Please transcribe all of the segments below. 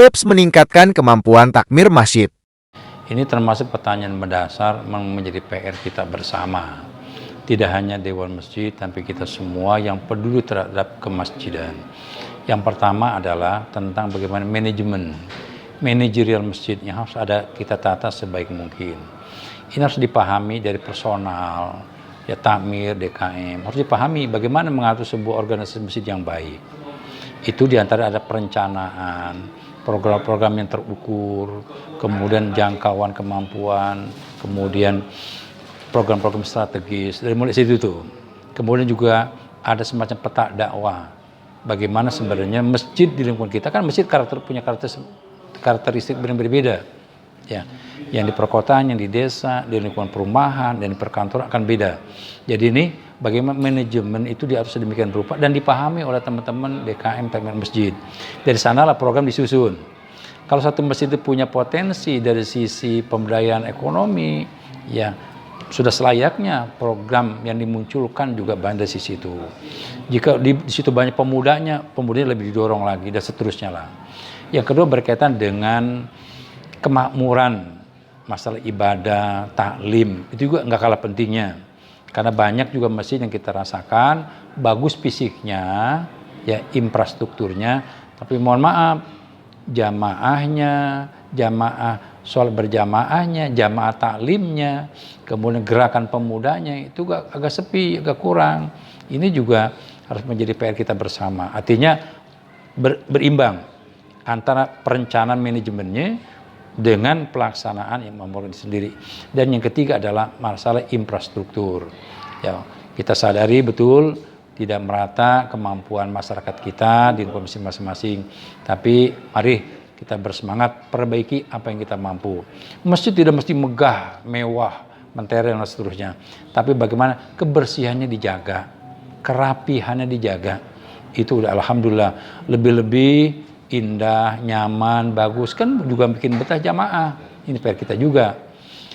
tips meningkatkan kemampuan takmir masjid. Ini termasuk pertanyaan mendasar menjadi PR kita bersama. Tidak hanya Dewan Masjid, tapi kita semua yang peduli terhadap kemasjidan. Yang pertama adalah tentang bagaimana manajemen, manajerial masjid yang harus ada kita tata sebaik mungkin. Ini harus dipahami dari personal, ya takmir, DKM. Harus dipahami bagaimana mengatur sebuah organisasi masjid yang baik. Itu diantara ada perencanaan, program-program yang terukur, kemudian jangkauan kemampuan, kemudian program-program strategis, dari mulai situ tuh. Kemudian juga ada semacam peta dakwah. Bagaimana sebenarnya masjid di lingkungan kita, kan masjid punya karakteristik berbeda. Ya, yang di perkotaan, yang di desa, di lingkungan perumahan, dan di perkantoran akan beda. Jadi ini bagaimana manajemen itu harus sedemikian rupa dan dipahami oleh teman-teman DKM takmir masjid. Dari sanalah program disusun. Kalau satu masjid itu punya potensi dari sisi pemberdayaan ekonomi, ya sudah selayaknya program yang dimunculkan juga banyak dari sisi itu. Jika di situ banyak pemudanya lebih didorong lagi dan seterusnya lah. Yang kedua berkaitan dengan kemakmuran, masalah ibadah, taklim, itu juga nggak kalah pentingnya. Karena banyak juga masjid yang kita rasakan bagus fisiknya, ya infrastrukturnya, tapi mohon maaf, jamaahnya, jamaah soal berjamaahnya, jamaah taklimnya, kemudian gerakan pemudanya itu agak sepi, agak kurang. Ini juga harus menjadi PR kita bersama. Artinya berimbang antara perencanaan manajemennya dengan pelaksanaan yang memerlukan sendiri. Dan yang ketiga adalah masalah infrastruktur. Ya, kita sadari betul tidak merata kemampuan masyarakat kita di lingkungan masing-masing. Tapi mari kita bersemangat perbaiki apa yang kita mampu. Masjid tidak mesti megah, mewah, mentereng dan seterusnya. Tapi bagaimana kebersihannya dijaga, kerapihannya dijaga. Itu udah alhamdulillah lebih-lebih indah, nyaman, bagus, kan juga bikin betah jamaah. Ini PR kita juga.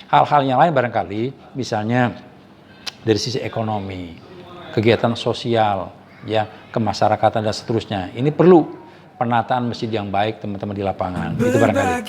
Hal-hal yang lain barangkali, misalnya dari sisi ekonomi, kegiatan sosial, ya kemasyarakatan dan seterusnya. Ini perlu penataan masjid yang baik teman-teman di lapangan. Itu barangkali.